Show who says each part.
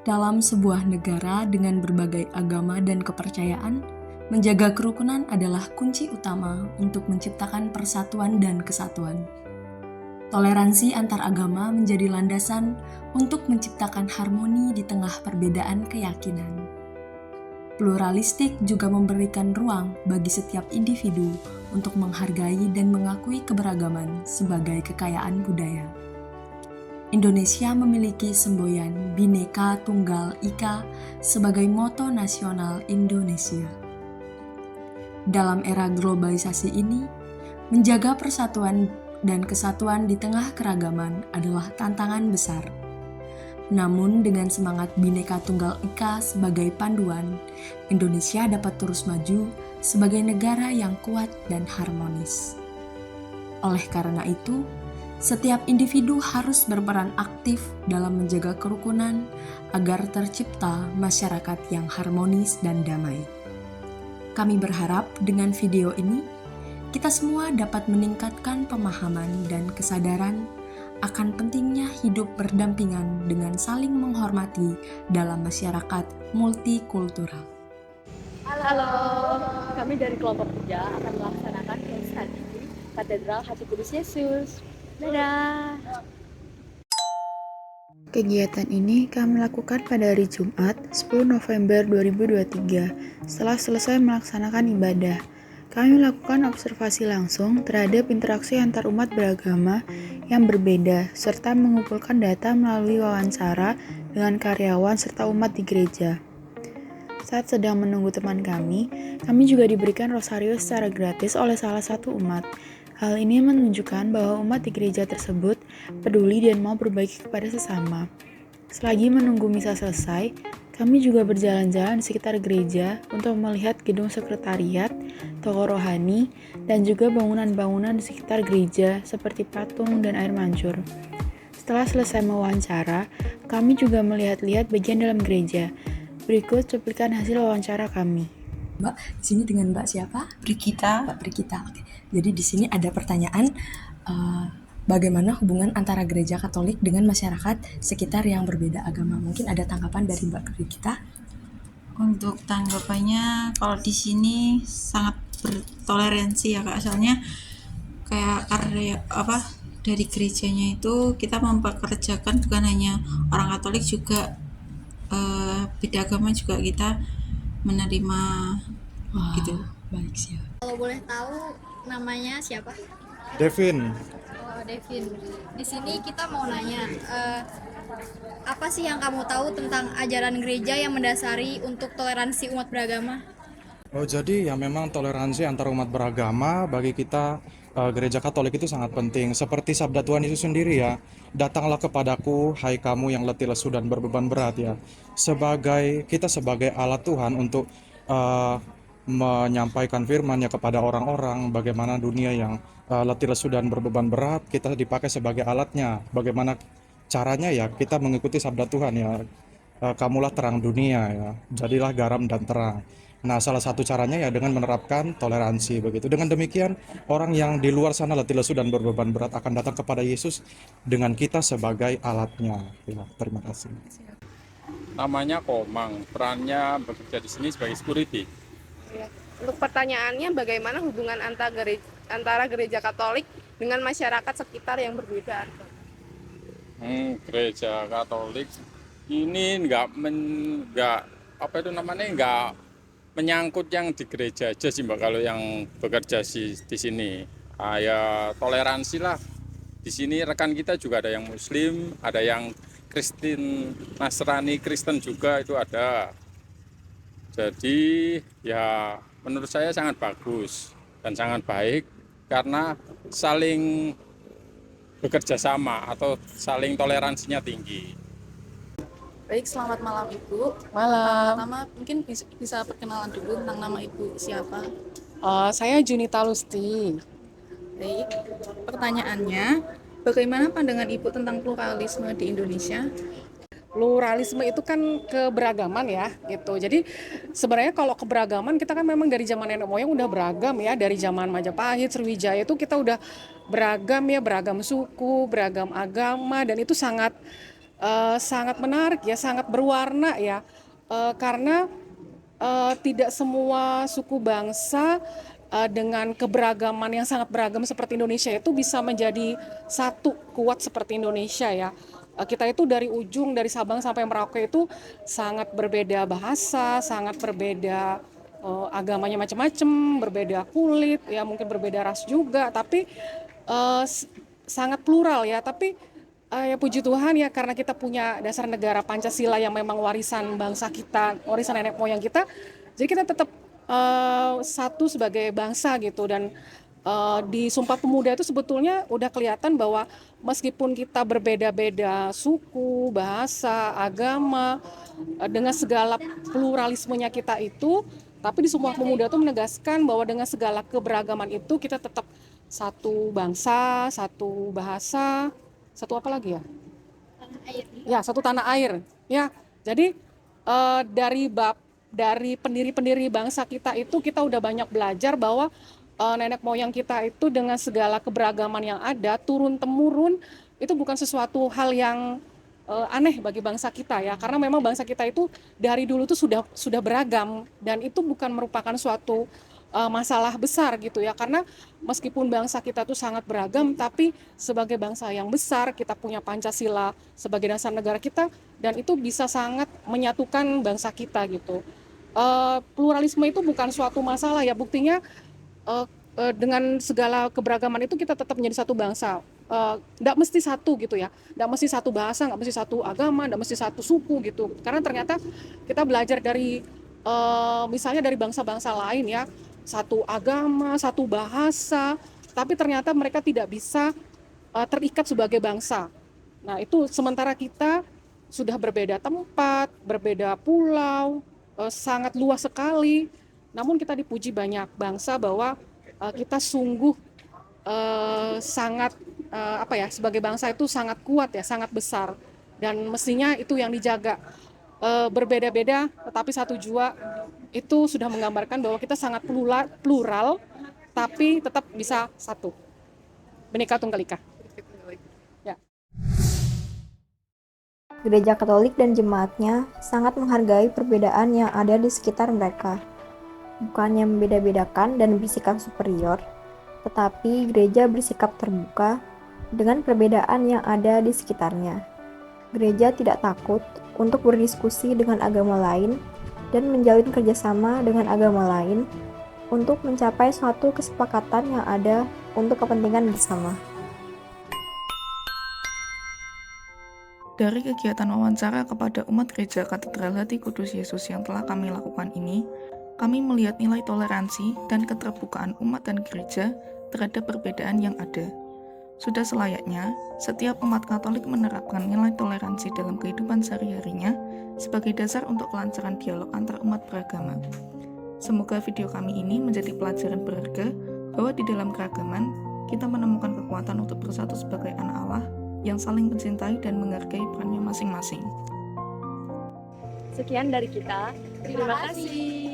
Speaker 1: Dalam sebuah negara dengan berbagai agama dan kepercayaan, menjaga kerukunan adalah kunci utama untuk menciptakan persatuan dan kesatuan. Toleransi antar agama menjadi landasan untuk menciptakan harmoni di tengah perbedaan keyakinan. Pluralistik juga memberikan ruang bagi setiap individu untuk menghargai dan mengakui keberagaman sebagai kekayaan budaya. Indonesia memiliki semboyan Bhinneka Tunggal Ika sebagai moto nasional Indonesia. Dalam era globalisasi ini, menjaga persatuan dan kesatuan di tengah keragaman adalah tantangan besar. Namun dengan semangat Bhinneka Tunggal Ika sebagai panduan, Indonesia dapat terus maju sebagai negara yang kuat dan harmonis. Oleh karena itu, setiap individu harus berperan aktif dalam menjaga kerukunan agar tercipta masyarakat yang harmonis dan damai. Kami berharap dengan video ini, kita semua dapat meningkatkan pemahaman dan kesadaran akan pentingnya hidup berdampingan dengan saling menghormati dalam masyarakat multikultural.
Speaker 2: Halo, kami dari kelompok kerja akan melaksanakan kegiatan di Katedral Hati Kudus Yesus. Dadah!
Speaker 3: Kegiatan ini kami lakukan pada hari Jumat, 10 November 2023, setelah selesai melaksanakan ibadah. Kami melakukan observasi langsung terhadap interaksi antar umat beragama yang berbeda, serta mengumpulkan data melalui wawancara dengan karyawan serta umat di gereja. Saat sedang menunggu teman kami juga diberikan rosario secara gratis oleh salah satu umat. Hal ini menunjukkan bahwa umat di gereja tersebut peduli dan mau berbagi kepada sesama. Selagi menunggu misa selesai, kami juga berjalan-jalan di sekitar gereja untuk melihat gedung sekretariat, toko rohani, dan juga bangunan-bangunan di sekitar gereja seperti patung dan air mancur. Setelah selesai mewawancara, kami juga melihat-lihat bagian dalam gereja. Berikut cuplikan hasil wawancara kami.
Speaker 1: Mbak, di sini dengan Mbak siapa?
Speaker 4: Brigita.
Speaker 1: Mbak Brigita. Oke. Jadi di sini ada pertanyaan, bagaimana hubungan antara gereja Katolik dengan masyarakat sekitar yang berbeda agama? Mungkin ada tanggapan dari Mbak Brigita?
Speaker 4: Untuk tanggapannya, kalau di sini sangat bertoleransi ya Kak. Soalnya kayak dari gerejanya itu kita mempekerjakan bukan hanya orang Katolik juga beda agama juga kita menerima. Gitu.
Speaker 1: Baik, siap.
Speaker 2: Kalau boleh tahu namanya siapa?
Speaker 5: Devin,
Speaker 2: Oh, Devin. Di sini kita mau nanya, apa sih yang kamu tahu tentang ajaran gereja yang mendasari untuk toleransi umat beragama?
Speaker 5: jadi ya memang toleransi antar umat beragama bagi kita gereja Katolik itu sangat penting. Seperti sabda Tuhan Yesus sendiri ya, datanglah kepadaku, hai kamu yang letih lesu dan berbeban berat ya. Kita sebagai alat Tuhan untuk menyampaikan firman-Nya kepada orang-orang, bagaimana dunia yang letih lesu dan berbeban berat, kita dipakai sebagai alatnya. Bagaimana caranya ya, kita mengikuti sabda Tuhan ya. Kamulah terang dunia ya, jadilah garam dan terang. Nah, salah satu caranya ya dengan menerapkan toleransi begitu. Dengan demikian, orang yang di luar sana letih lesu dan berbeban berat akan datang kepada Yesus dengan kita sebagai alatnya. Ya, terima kasih.
Speaker 6: Namanya Komang, perannya bekerja di sini sebagai security.
Speaker 7: Untuk pertanyaannya, bagaimana hubungan antara gereja Katolik dengan masyarakat sekitar yang berbeda?
Speaker 6: Gereja Katolik ini nggak menyangkut yang di gereja aja sih Mbak, kalau yang bekerja di sini. Ya toleransi lah. Di sini rekan kita juga ada yang Muslim, ada yang Kristen, Nasrani, Kristen juga itu ada. Jadi ya menurut saya sangat bagus dan sangat baik karena saling bekerja sama atau saling toleransinya tinggi.
Speaker 8: Baik, selamat malam Ibu.
Speaker 9: Malam.
Speaker 8: Pertama mungkin bisa perkenalan dulu tentang nama Ibu siapa?
Speaker 9: Saya Junita Lusti.
Speaker 8: Baik, pertanyaannya, bagaimana pandangan Ibu tentang pluralisme di Indonesia?
Speaker 9: Pluralisme itu kan keberagaman ya gitu. Jadi sebenarnya kalau keberagaman kita kan memang dari zaman nenek moyang udah beragam ya. Dari zaman Majapahit, Sriwijaya itu kita udah beragam ya, beragam suku, beragam agama, dan itu sangat sangat menarik ya, sangat berwarna ya, karena tidak semua suku bangsa dengan keberagaman yang sangat beragam seperti Indonesia itu bisa menjadi satu kuat seperti Indonesia ya. Kita itu dari ujung, dari Sabang sampai Merauke itu sangat berbeda bahasa, sangat berbeda agamanya macam-macam, berbeda kulit, ya mungkin berbeda ras juga, tapi sangat plural ya. Tapi ya puji Tuhan ya, karena kita punya dasar negara Pancasila yang memang warisan bangsa kita, warisan nenek moyang kita, jadi kita tetap satu sebagai bangsa gitu. Dan di Sumpah Pemuda itu sebetulnya udah kelihatan bahwa meskipun kita berbeda-beda suku, bahasa, agama, dengan segala pluralismenya kita itu, tapi di Sumpah Pemuda itu menegaskan bahwa dengan segala keberagaman itu kita tetap satu bangsa, satu bahasa, satu apa lagi ya? Ya, satu tanah air. Ya, jadi dari pendiri-pendiri bangsa kita itu kita udah banyak belajar bahwa nenek moyang kita itu dengan segala keberagaman yang ada turun-temurun itu bukan sesuatu hal yang aneh bagi bangsa kita ya, karena memang bangsa kita itu dari dulu tuh sudah beragam, dan itu bukan merupakan suatu masalah besar gitu ya, karena meskipun bangsa kita tuh sangat beragam, tapi sebagai bangsa yang besar kita punya Pancasila sebagai dasar negara kita, dan itu bisa sangat menyatukan bangsa kita gitu. Pluralisme itu bukan suatu masalah ya, buktinya dengan segala keberagaman itu kita tetap menjadi satu bangsa. Nggak mesti satu gitu ya, nggak mesti satu bahasa, nggak mesti satu agama, nggak mesti satu suku gitu, karena ternyata kita belajar dari misalnya dari bangsa-bangsa lain ya, satu agama, satu bahasa, tapi ternyata mereka tidak bisa terikat sebagai bangsa. Nah itu sementara kita sudah berbeda tempat, berbeda pulau, sangat luas sekali, namun kita dipuji banyak bangsa bahwa kita sungguh sangat sebagai bangsa itu sangat kuat ya, sangat besar, dan mestinya itu yang dijaga. Berbeda-beda tetapi satu jua, itu sudah menggambarkan bahwa kita sangat plural tapi tetap bisa satu. Bhinneka Tunggal Ika. Ya.
Speaker 10: Gereja Katolik dan jemaatnya sangat menghargai perbedaan yang ada di sekitar mereka. Bukannya membeda-bedakan dan bersikap superior, tetapi gereja bersikap terbuka dengan perbedaan yang ada di sekitarnya. Gereja tidak takut untuk berdiskusi dengan agama lain dan menjalin kerjasama dengan agama lain untuk mencapai suatu kesepakatan yang ada untuk kepentingan bersama.
Speaker 8: Dari kegiatan wawancara kepada umat Gereja Katedral Hati Kudus Yesus yang telah kami lakukan ini, kami melihat nilai toleransi dan keterbukaan umat dan gereja terhadap perbedaan yang ada. Sudah selayaknya, setiap umat Katolik menerapkan nilai toleransi dalam kehidupan sehari-harinya sebagai dasar untuk kelancaran dialog antar umat beragama. Semoga video kami ini menjadi pelajaran berharga bahwa di dalam keragaman, kita menemukan kekuatan untuk bersatu sebagai anak Allah yang saling mencintai dan menghargai perannya masing-masing.
Speaker 1: Sekian dari kita. Terima kasih.